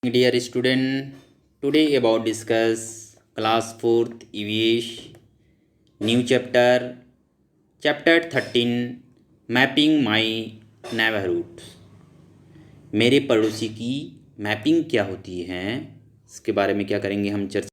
Dear student, today about discuss class 4th EVS new chapter 13 mapping my neighborhood। मेरे पड़ोसी की mapping क्या होती है, इसके बारे में क्या करेंगे हम चर्चा।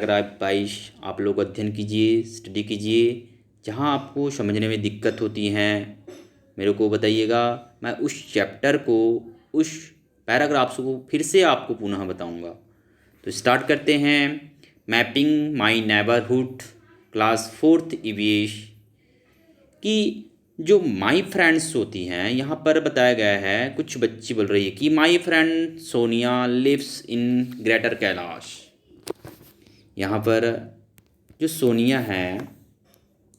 पैराग्राफ 22 आप लोग अध्ययन कीजिए, स्टडी कीजिए। जहाँ आपको समझने में दिक्कत होती हैं मेरे को बताइएगा, मैं उस चैप्टर को, उस पैराग्राफ्स को फिर से आपको पुनः बताऊंगा। तो स्टार्ट करते हैं। Mapping my neighbourhood class 4th EVS की जो माय फ्रेंड्स होती हैं, यहाँ पर बताया गया है, कुछ बच्ची बोल रही है कि my friend Sonia lives in Greater Kailash. यहाँ पर जो सोनिया है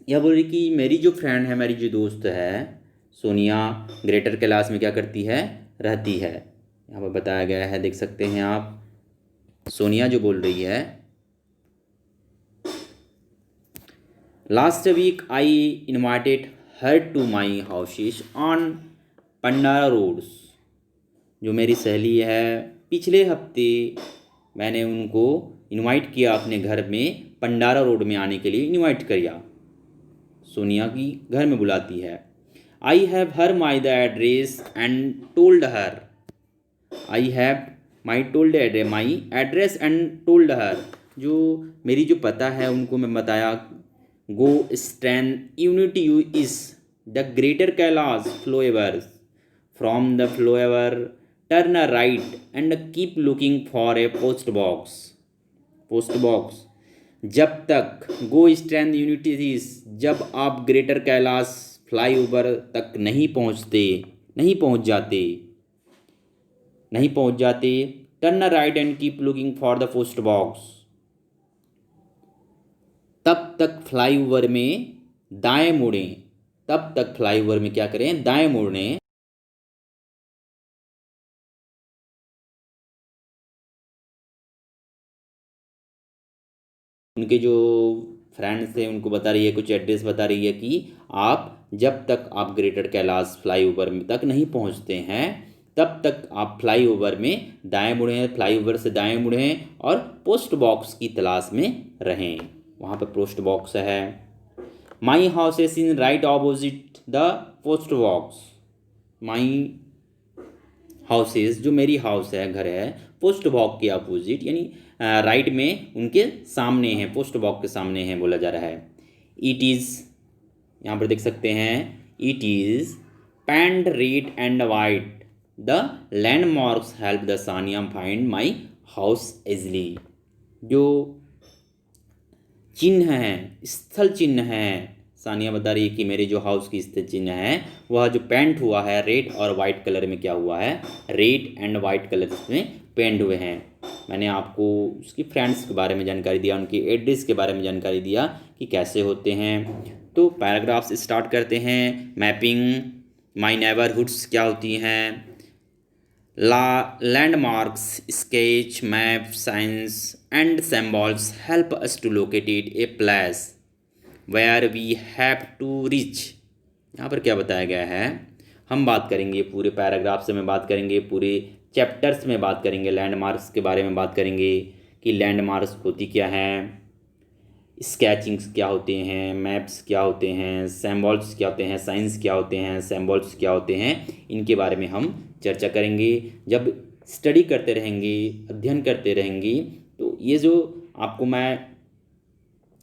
यह बोल रही कि मेरी जो फ्रेंड है, मेरी जो दोस्त है सोनिया, ग्रेटर कैलाश में क्या करती है, रहती है। यहाँ पर बताया गया है, देख सकते हैं आप। सोनिया जो बोल रही है, last week I invited her to my houses on Pandara roads. जो मेरी सहेली है, पिछले हफ्ते मैंने उनको इनवाइट किया अपने घर में, पंडारा रोड में आने के लिए इनवाइट किया। सोनिया की घर में बुलाती है। I have her my the address and told her. I have my told address, my address and told her. जो मेरी जो पता है उनको मैं बताया। Go stand unit you is the Greater Kailash flyovers from the flyover turn a right and keep looking for a post box. जब तक गो स्ट्रेंथ यूनिटीज, जब आप ग्रेटर कैलाश फ्लाईओवर तक नहीं पहुंच जाते, turn right and keep looking for the post box. तब तक फ्लाईओवर में दाएं मुड़ें। तब तक फ्लाईओवर में क्या करें, दाएं मुड़ें। उनके जो फ्रेंड्स थे उनको बता रही है, कुछ एड्रेस बता रही है कि जब तक आप ग्रेटर कैलाश फ्लाईओवर तक नहीं पहुंचते हैं, तब तक आप फ्लाईओवर में दाएं मुड़ें, फ्लाईओवर से दाएं मुड़ें और पोस्ट बॉक्स की तलाश में रहें। वहाँ पर पोस्ट बॉक्स है। My house is in right opposite the post box. My houses, जो मेरी हाउस है, घर है, पोस्ट बॉक्स के अपोजिट यानी राइट में उनके सामने है, पोस्ट बॉक्स के सामने है बोला जा रहा है। इट इज़, यहाँ पर देख सकते हैं, it is paint red and white. The landmarks help the Sania find my house easily. जो चिन्ह हैं, स्थल चिन्ह हैं, सानिया बता रही है कि मेरे जो हाउस की स्थल चिन्ह है वह जो पेंट हुआ है रेड और वाइट कलर में, क्या हुआ है, रेड एंड वाइट कलर में पेंट हुए हैं। मैंने आपको उसकी फ्रेंड्स के बारे में जानकारी दिया, उनकी एड्रेस के बारे में जानकारी दिया कि कैसे होते हैं। तो पैराग्राफ्स स्टार्ट करते हैं। मैपिंग माई नेबरहुड्स क्या होती हैं, landmarks, sketch, map, signs and symbols help us to locate a place where we have to reach। यहाँ पर क्या बताया गया है, हम बात करेंगे पूरे पैराग्राफ से, में बात करेंगे, पूरे चैप्टर्स में बात करेंगे, लैंडमार्क्स के बारे में बात करेंगे कि लैंडमार्क्स होती क्या हैं, स्केचिंग्स क्या होते हैं, मैप्स क्या होते हैं, सिंबल्स क्या होते हैं, साइंस क्या होते हैं, सिंबल्स क्या होते हैं, इनके बारे में हम चर्चा करेंगे। जब स्टडी करते रहेंगे, अध्ययन करते रहेंगे, तो ये जो आपको मैं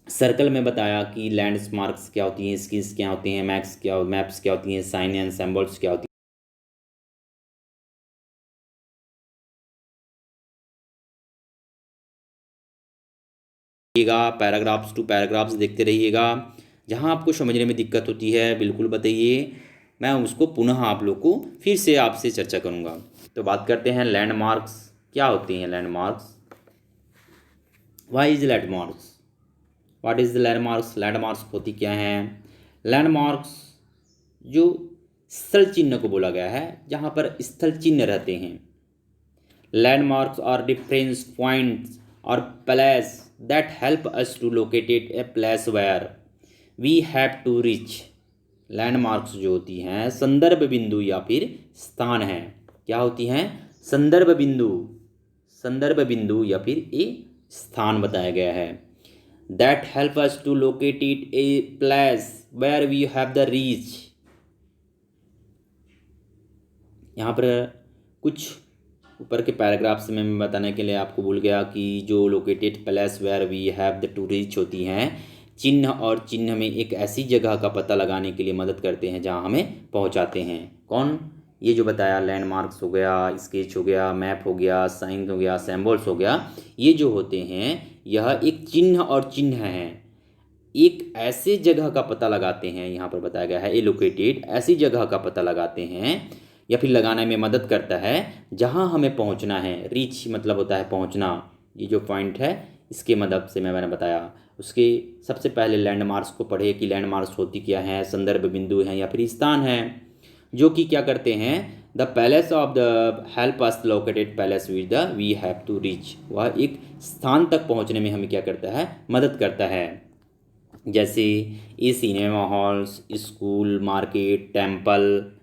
सर्कल में बताया कि लैंडमार्क्स क्या होती हैं, स्किल्स क्या होती हैं, मैप्स क्या होती हैं, साइन एंड सिंबल्स क्या होती हैं, पैराग्राफ्स टू पैराग्राफ्स देखते रहिएगा। जहाँ आपको समझने में दिक्कत होती है बिल्कुल बताइए, मैं उसको पुनः आप लोग को फिर से आपसे चर्चा करूँगा। तो बात करते हैं लैंडमार्क्स क्या होती हैं। Landmarks, why is landmarks, what is the landmarks. Landmarks होती क्या हैं। लैंडमार्क्स जो स्थल चिन्ह को बोला गया है, जहाँ पर स्थल चिन्ह रहते हैं। लैंडमार्क्स आर डिफरेंस पॉइंट्स और place that help us to located a place where we have to reach. Landmarks जो होती हैं संदर्भ बिंदु या फिर स्थान है। क्या होती हैं? संदर्भ बिंदु, संदर्भ बिंदु या फिर ए स्थान बताया गया है। That help us to locate it a place where we have the reach. यहाँ पर कुछ ऊपर के पैराग्राफ्स में मैं बताने के लिए आपको भूल गया कि जो located place where we have the to reach होती हैं, चिन्ह और चिन्ह में एक ऐसी जगह का पता लगाने के लिए मदद करते हैं जहाँ हमें पहुँचाते हैं। कौन? ये जो बताया लैंडमार्क्स हो गया, स्केच हो गया, मैप हो गया, साइन हो गया, सिंबल्स हो गया, ये जो होते हैं यह एक चिन्ह और चिन्ह हैं, एक ऐसे जगह का पता लगाते हैं। यहाँ पर बताया गया है ए लोकेटेड, ऐसी जगह का पता लगाते हैं या फिर लगाने में मदद करता है जहाँ हमें पहुँचना है। रीच मतलब होता है पहुँचना। ये जो पॉइंट है इसके मदद से मैंने बताया। उसके सबसे पहले लैंडमार्क्स को पढ़े कि लैंडमार्क्स होती क्या है, संदर्भ बिंदु हैं या फिर स्थान है जो कि क्या करते हैं। The place of the help us located place with the we have to reach, वह एक स्थान तक पहुँचने में हमें क्या करता है, मदद करता है। जैसे ये cinema halls, school, market, temple,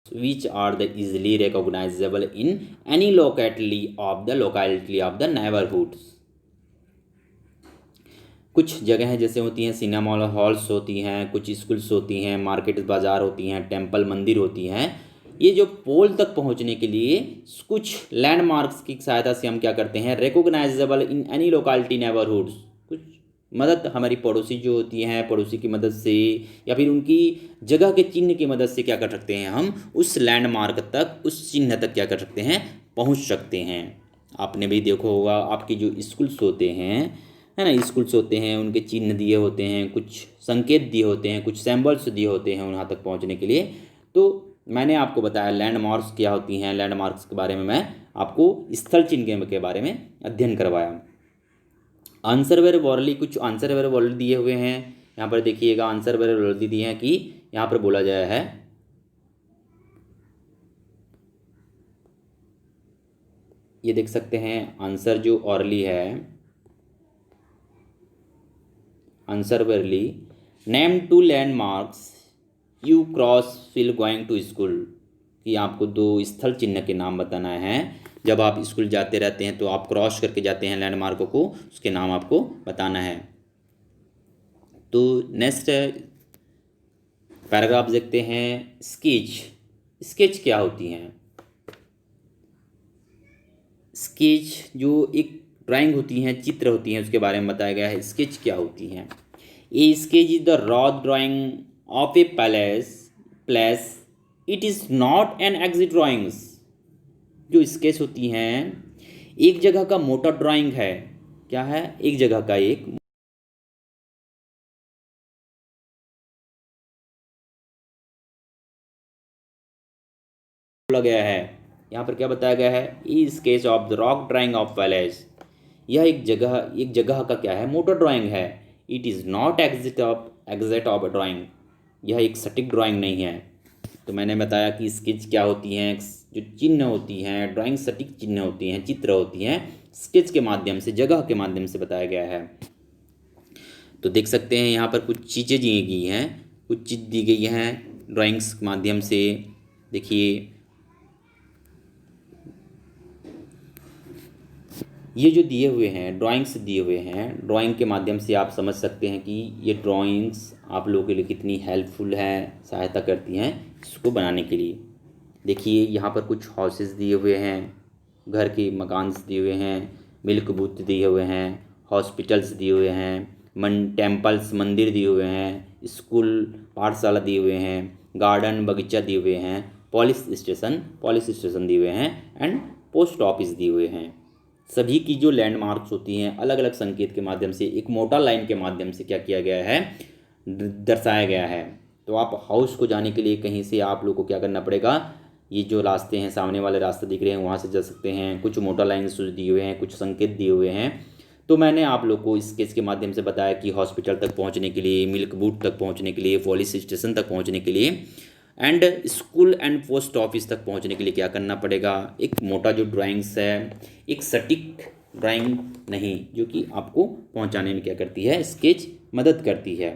which are the easily recognizable in any locality of the neighborhoods। कुछ जगह जैसे होती हैं सिनेमा हॉल्स होती हैं, कुछ स्कूल्स होती हैं, मार्केट बाज़ार होती हैं, टेम्पल मंदिर होती हैं। ये जो पोल तक पहुंचने के लिए कुछ लैंडमार्क्स की सहायता से हम क्या करते हैं, recognisable in any locality neighbourhoods, कुछ मदद हमारी पड़ोसी जो होती हैं, पड़ोसी की मदद से या फिर उनकी जगह के चिन्ह की मदद से क्या कर सकते हैं, हम उस लैंडमार्क तक, उस चिन्ह तक क्या कर सकते हैं, पहुंच सकते हैं। आपने भी देखा होगा आपके जो स्कूल्स होते हैं, है ना, स्कूल्स होते हैं, उनके चिन्ह दिए होते हैं, कुछ संकेत दिए होते हैं, कुछ सिंबल्स दिए होते हैं वहाँ तक पहुँचने के लिए। तो मैंने आपको बताया लैंडमार्क्स क्या होती हैं, लैंडमार्क्स के बारे में मैं आपको स्थल चिन्ह के बारे में अध्ययन करवाया। आंसर वेर वॉरली, कुछ आंसर वेर वॉरली दिए हुए हैं। यहाँ पर देखिएगा आंसर वेर वॉरली दिए हैं कि यहाँ पर बोला गया है, ये देख सकते हैं आंसर जो ऑरली है, answer orally, name two landmarks you cross will going to school, कि आपको दो स्थल चिन्ह के नाम बताना है। जब आप स्कूल जाते रहते हैं तो आप क्रॉस करके जाते हैं लैंडमार्कों को, उसके नाम आपको बताना है। तो नेक्स्ट पैराग्राफ देखते हैं, स्केच। स्केच क्या होती हैं? स्केच जो एक ड्राइंग होती हैं, चित्र होती हैं, उसके बारे में बताया गया है। स्केच क्या होती हैं? ए sketch is the raw drying of a place, it is not an exit drawings. जो स्केच होती हैं एक जगह का मोटा ड्राइंग है। क्या है? एक जगह का एक बोला गया है। यहाँ पर क्या बताया गया है, a sketch of the rock drawing of palace, यह एक जगह का क्या है, मोटा ड्राइंग है। It is not exact of a drawing, यह एक सटीक ड्राइंग नहीं है। तो मैंने बताया कि स्केच क्या होती हैं, जो चिन्ह होती हैं, ड्राइंग सटीक चिन्ह होती हैं, चित्र होती हैं, स्केच के माध्यम से, जगह के माध्यम से बताया गया है। तो देख सकते हैं यहाँ पर कुछ चीज़ें दी गई हैं, कुछ चीज़ दी गई हैं ड्राइंग्स के माध्यम से। देखिए ये जो दिए हुए हैं ड्राइंग्स दिए हुए हैं, ड्राइंग के माध्यम से आप समझ सकते हैं कि ये ड्राइंग्स आप लोगों के लिए कितनी हेल्पफुल है, सहायता करती हैं इसको बनाने के लिए। देखिए यहाँ पर कुछ हाउसेस दिए हुए हैं, घर के मकान दिए हुए हैं, मिल्क बूथ दिए हुए हैं, हॉस्पिटल्स दिए हुए हैं, टेम्पल्स मंदिर दिए हुए हैं, स्कूल पाठशाला दिए हुए हैं, गार्डन बगीचा दिए हुए हैं, पुलिस स्टेशन दिए हुए हैं, एंड पोस्ट ऑफिस दिए हुए हैं। सभी की जो लैंडमार्क्स होती हैं अलग अलग संकेत के माध्यम से, एक मोटा लाइन के माध्यम से क्या किया गया है, दर्शाया गया है। तो आप हाउस को जाने के लिए कहीं से आप लोग को क्या करना पड़ेगा, ये जो रास्ते हैं, सामने वाले रास्ते दिख रहे हैं, वहाँ से जा सकते हैं। कुछ मोटा लाइन दिए हुए हैं, कुछ संकेत दिए हुए हैं। तो मैंने आप लोग को स्केच के माध्यम से बताया कि हॉस्पिटल तक पहुँचने के लिए, मिल्क बूथ तक पहुँचने के लिए, पुलिस स्टेशन तक पहुँचने के लिए and school and post office तक पहुंचने के लिए क्या करना पड़ेगा, एक मोटा जो ड्राइंग्स है, एक सटीक ड्राइंग नहीं, जो कि आपको पहुंचाने में क्या करती है, स्केच मदद करती है।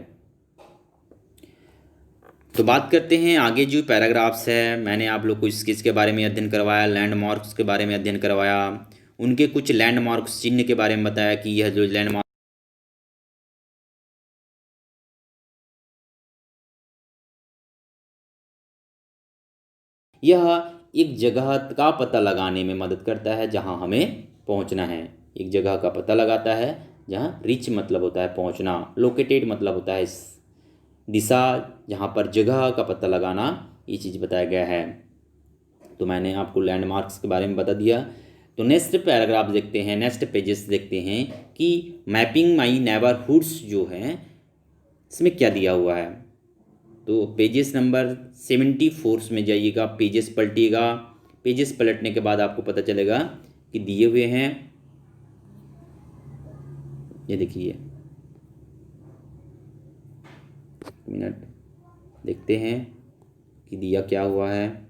तो बात करते हैं आगे जो पैराग्राफ्स है, मैंने आप लोग को स्केच के बारे में अध्ययन करवाया, लैंडमार्क्स के बारे में अध्ययन करवाया, उनके कुछ लैंडमार्क्स चिन्ह के बारे में बताया कि यह जो लैंडमार्क यह एक जगह का पता लगाने में मदद करता है जहां हमें पहुंचना है। एक जगह का पता लगाता है जहां रीच मतलब होता है पहुंचना, लोकेटेड मतलब होता है दिशा, जहां पर जगह का पता लगाना, ये चीज़ बताया गया है। तो मैंने आपको लैंडमार्क्स के बारे में बता दिया। तो नेक्स्ट पैराग्राफ देखते हैं, नेक्स्ट पेजेस देखते हैं कि मैपिंग माई नेबरहुड्स जो है इसमें क्या दिया हुआ है। तो पेजेस नंबर 74 में जाइएगा, पेजेस पलटिएगा। पेजेस पलटने के बाद आपको पता चलेगा कि दिए हुए हैं, ये देखिए, मिनट देखते हैं कि दिया क्या हुआ है।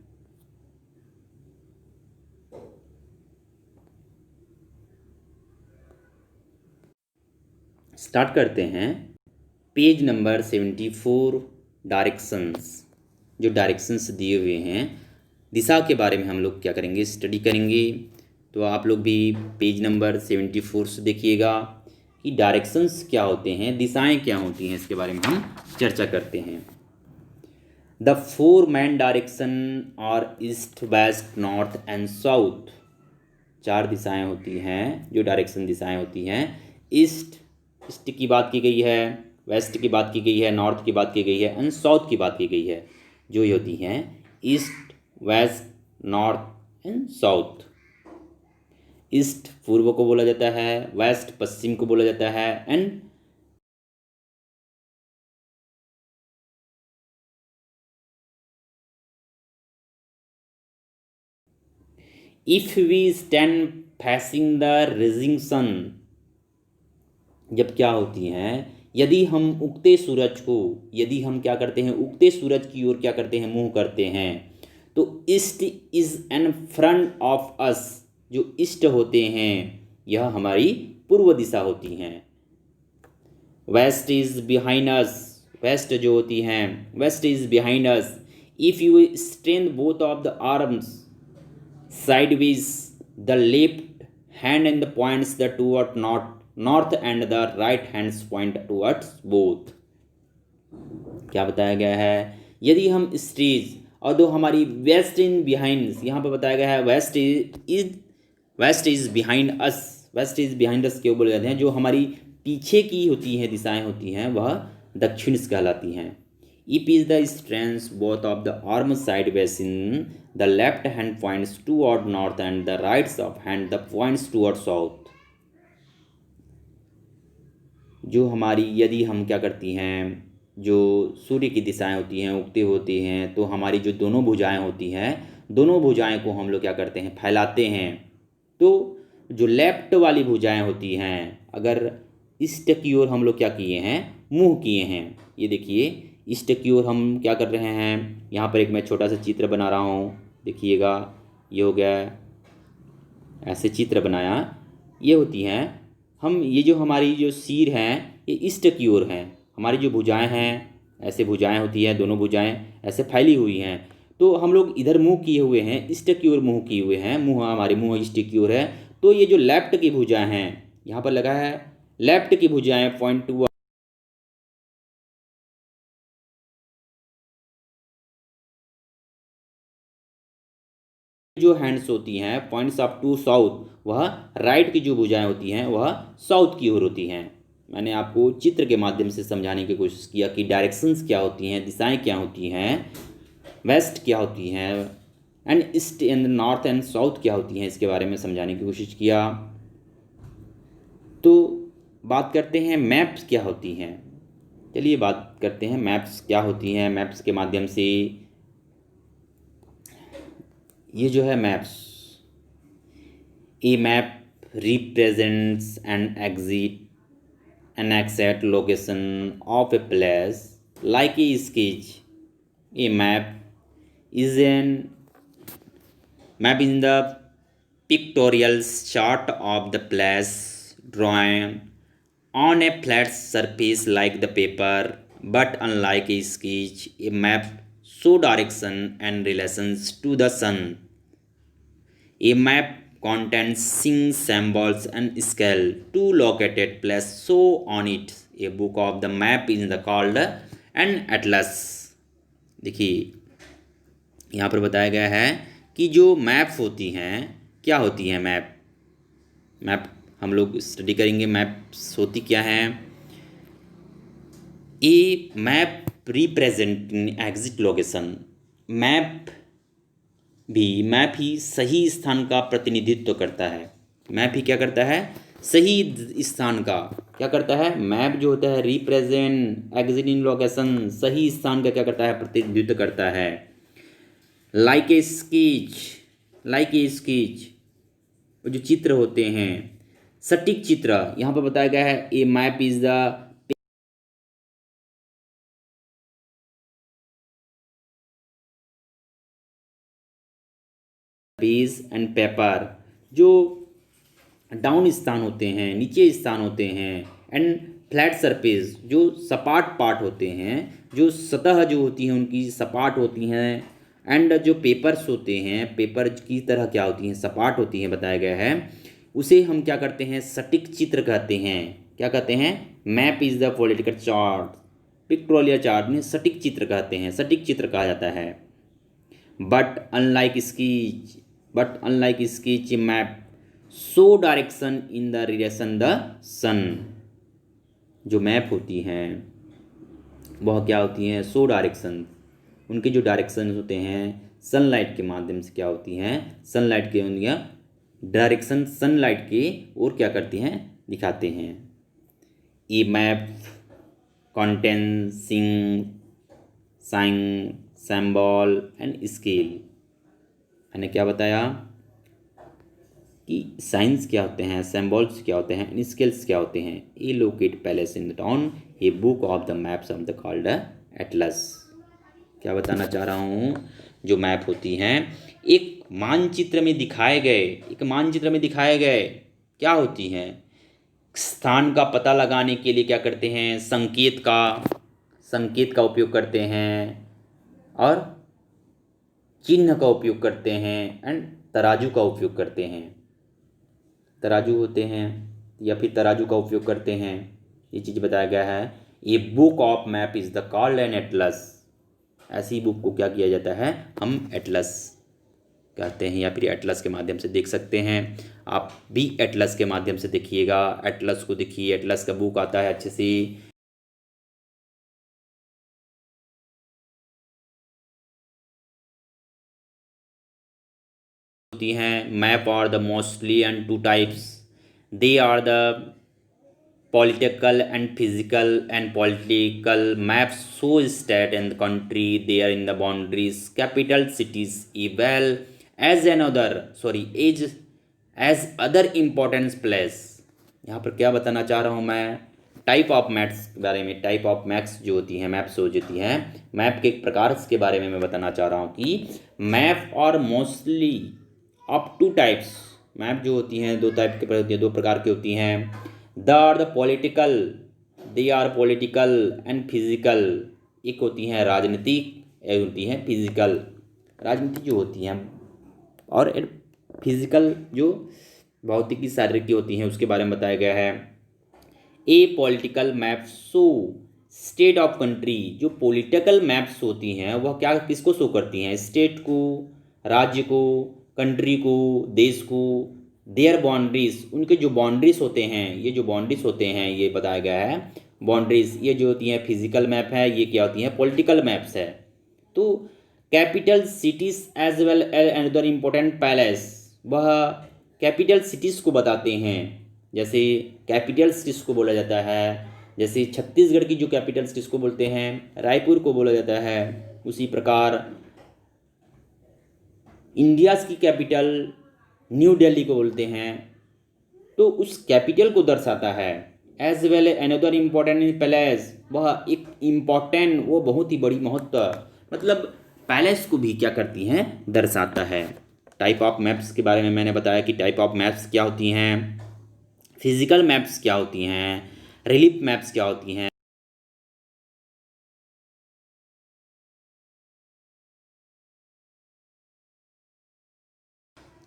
स्टार्ट करते हैं। Page number 74, directions. जो डायरेक्शंस दिए हुए हैं, दिशा के बारे में हम लोग क्या करेंगे, स्टडी करेंगे। तो आप लोग भी पेज नंबर 74 से देखिएगा कि डायरेक्शंस क्या होते हैं, दिशाएं क्या होती हैं, इसके बारे में हम चर्चा करते हैं। द 4 मेन डायरेक्शन और east, west, north and south. 4 दिशाएं होती हैं, जो डायरेक्शन दिशाएं होती हैं। ईस्ट, ईस्ट की बात की गई है, वेस्ट की बात की गई है, नॉर्थ की बात की गई है एंड साउथ की बात की गई है। जो ये होती हैं east, west, north and south. East पूर्व को बोला जाता है, वेस्ट पश्चिम को बोला जाता है and if we stand facing the rising sun. जब क्या होती हैं, यदि हम उगते सूरज को, यदि हम क्या करते हैं, उगते सूरज की ओर क्या करते हैं, मुंह करते हैं, तो east is an front of us. जो ईस्ट होते हैं यह हमारी पूर्व दिशा होती हैं। West is behind us, west जो होती हैं, west is behind us. If you stretch both of the arms sideways, the left hand and the points the toward north and the right hands point towards both। क्या बताया गया है, यदि हम stage और दो हमारी वेस्ट इन बिहाइंड, यहाँ पर बताया गया है west is behind us. West is behind us क्यों बोले जाते हैं, जो हमारी पीछे की होती हैं दिशाएं होती हैं वह दक्षिण कहलाती हैं। If is the strength both of the arm sideways in the left hand points toward north and the right of hand the points toward south। जो हमारी, यदि हम क्या करती हैं, जो सूर्य की दिशाएं होती हैं, उगते होती हैं, तो हमारी जो दोनों भुजाएं होती हैं, दोनों भुजाएं को हम लोग क्या करते हैं, फैलाते हैं। तो जो लेफ्ट वाली भुजाएं होती हैं, अगर ईस्ट की ओर हम लोग क्या किए हैं, मुंह किए हैं, ये देखिए ईस्ट की ओर हम क्या कर रहे हैं। यहाँ पर एक मैं छोटा सा चित्र बना रहा हूँ, देखिएगा, ये हो गया, ऐसे चित्र बनाया। ये होती हैं, हम ये जो हमारी जो सिर हैं ये ईस्ट की ओर हैं, हमारी जो भुजाएं हैं ऐसे भुजाएं होती हैं, दोनों भुजाएं ऐसे फैली हुई हैं। तो हम लोग इधर मुंह किए हुए हैं, ईस्ट की ओर मुंह किए हुए हैं, मुंह हमारे मुंह ईस्ट की ओर है। तो ये जो लेफ्ट की भुजाएं हैं, यहाँ पर लगा है लेफ्ट की भुजाएं पॉइंट टू, जो हैंड्स होती हैं पॉइंट्स अप टू साउथ, वह राइट की जो भुजाएं होती हैं वह साउथ की ओर होती हैं। मैंने आपको चित्र के माध्यम से समझाने की कोशिश किया कि डायरेक्शंस क्या होती हैं, दिशाएं क्या होती हैं, वेस्ट क्या होती हैं and east and north and south क्या होती हैं, इसके बारे में समझाने की कोशिश किया। तो बात करते हैं मैप्स क्या होती हैं। चलिए बात करते हैं मैप्स क्या होती हैं। मैप्स के माध्यम से, ये जो है maps, A map represents an exact location of a place like a sketch। A map is an map in the pictorial chart of the place drawn on a flat surface like the paper, but unlike a sketch, a map show direction and relations to the sun. A map contains symbols and scale to located place so on it. A book of the map is the called an atlas. देखिए यहाँ पर बताया गया है कि जो map होती हैं, क्या होती हैं मैप? मैप हम लोग स्टडी करेंगे। मैप्स होती क्या हैं? A map representing exit location. Map ही सही स्थान का प्रतिनिधित्व करता है। मैप ही क्या करता है? सही स्थान का क्या करता है? मैप जो होता है रिप्रेजेंट एग्जिट इन लोकेशन, सही स्थान का क्या करता है? प्रतिनिधित्व करता है। लाइक ए स्केच, जो चित्र होते हैं, सटीक चित्र। यहाँ पर बताया गया है a map is the page and paper, जो डाउन स्थान होते हैं, नीचे स्थान होते हैं, एंड फ्लैट सरफेस, जो सपाट पार्ट होते हैं, जो सतह जो होती हैं उनकी सपाट होती हैं, एंड जो पेपर्स होते हैं, पेपर की तरह क्या होती हैं? सपाट होती हैं, बताया गया है। उसे हम क्या करते हैं? सटीक चित्र कहते हैं। क्या कहते हैं? Map is the political chart, pictorial chart में सटीक चित्र कहते हैं, सटीक चित्र कहा जाता है। But unlike sketch map show direction in the relation the sun. जो मैप होती हैं वह क्या होती हैं? शो डायरेक्शन, उनके जो डायरेक्शन होते हैं सनलाइट के माध्यम से क्या होती हैं? सनलाइट के उनका डायरेक्शन सनलाइट के और क्या करती हैं? दिखाते हैं। A map contain sign symbol and scale. मैंने क्या बताया कि साइंस क्या होते हैं, सिंबल्स क्या होते हैं, स्केल्स क्या होते हैं। A locate palace in the town, a book of the maps of the called atlas. क्या बताना चाह रहा हूँ? जो मैप होती हैं एक मानचित्र में दिखाए गए क्या होती हैं? स्थान का पता लगाने के लिए क्या करते हैं? संकेत का उपयोग करते हैं, और चिन्ह का उपयोग करते हैं, एंड तराजू का उपयोग करते हैं। तराजू होते हैं या फिर तराजू का उपयोग करते हैं, ये चीज़ बताया गया है। ए book of map is the called an Atlas. ऐसी बुक को क्या किया जाता है? हम एटलस कहते हैं, या फिर एटलस के माध्यम से देख सकते हैं। आप भी एटलस के माध्यम से देखिएगा, एटलस को देखिए, एटलस का बुक आता है अच्छे से। होती हैं map are the mostly and two types. They are the political and physical, and political maps show state and country they are in the boundaries, capital cities well as other important place। यहाँ पर क्या बताना चाह रहा हूँ मैं? Type of maps के बारे में। टाइप ऑफ मैप्स जो होती हैं, मैप्स जो होती हैं, मैप के प्रकार के बारे में मैं बताना चाह रहा हूँ कि मैप और mostly of two types. Map जो होती हैं दो टाइप के होती हैं, दो प्रकार की होती हैं। They are political and physical. एक होती हैं राजनीतिक, एक होती हैं फिजिकल। राजनीतिक जो होती हैं और फिजिकल जो भौतिकी शारीरिक की होती हैं, उसके बारे में बताया गया है। A political map show state of country. जो पॉलिटिकल मैप्स होती हैं वह क्या किसको शो करती हैं? स्टेट को, राज्य को, कंट्री को, देश को। देयर बाउंड्रीज, उनके जो बाउंड्रीज होते हैं, ये जो बाउंड्रीज होते हैं ये बताया गया है। बाउंड्रीज ये जो होती हैं फिजिकल मैप है, ये क्या होती हैं? पॉलिटिकल मैप्स है। तो capital cities as well as another important place, वह कैपिटल सिटीज़ को बताते हैं। जैसे कैपिटल सिटीज़ को बोला जाता है, जैसे छत्तीसगढ़ की जो कैपिटल सिटीज़ को बोलते हैं, रायपुर को बोला जाता है। उसी प्रकार इंडिया की कैपिटल न्यू दिल्ली को बोलते हैं। तो उस कैपिटल को दर्शाता है। As well another important place, वह एक इम्पॉर्टेंट, वो बहुत ही बड़ी महत्व, मतलब पैलेस को भी क्या करती हैं, दर्शाता है। टाइप ऑफ मैप्स के बारे में मैंने बताया कि टाइप ऑफ मैप्स क्या होती हैं, फिजिकल मैप्स क्या होती हैं, रिलीफ मैप्स क्या होती हैं,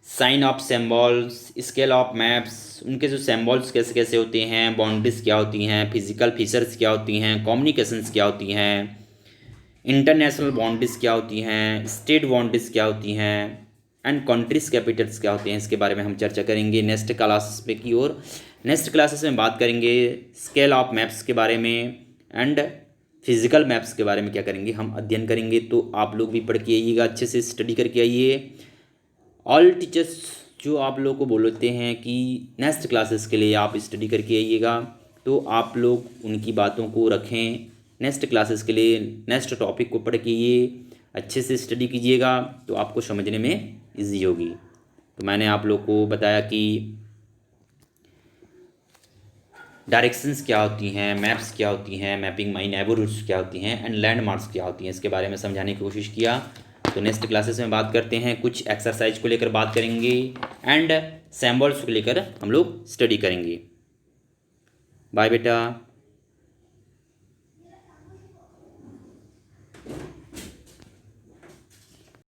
sign of symbols, scale of maps, उनके जो सिंबल्स कैसे कैसे होते हैं, बाउंड्रीज क्या होती हैं, फिजिकल फीचर्स क्या होती हैं, कम्युनिकेशंस क्या होती हैं, इंटरनेशनल बाउंड्रीज क्या होती हैं, स्टेट बाउंड्रीज क्या होती हैं, एंड कंट्रीज कैपिटल्स क्या होते हैं, इसके बारे में हम चर्चा करेंगे नेक्स्ट क्लासेस पे की ओर। नेक्स्ट क्लासेस में बात करेंगे स्केल ऑफ मैप्स के बारे में एंड फिजिकल मैप्स के बारे में क्या करेंगे, हम अध्ययन करेंगे। तो आप लोग भी पढ़ के आइएगा, अच्छे से स्टडी करके आइए। ऑल टीचर्स जो आप लोग को बोलते हैं कि नेक्स्ट क्लासेस के लिए आप स्टडी करके आइएगा, तो आप लोग उनकी बातों को रखें नेक्स्ट क्लासेस के लिए। नेक्स्ट टॉपिक को पढ़ के ये अच्छे से स्टडी कीजिएगा तो आपको समझने में इजी होगी। तो मैंने आप लोग को बताया कि डायरेक्शंस क्या होती हैं, मैप्स क्या होती हैं, मैपिंग माई नेबरहुड्स क्या होती हैं, एंड लैंडमार्क्स क्या होती हैं, इसके बारे में समझाने की कोशिश किया। तो नेक्स्ट क्लासेस में बात करते हैं, कुछ एक्सरसाइज को लेकर बात करेंगे एंड सिंबल्स को लेकर हम लोग स्टडी करेंगे। बाय बेटा।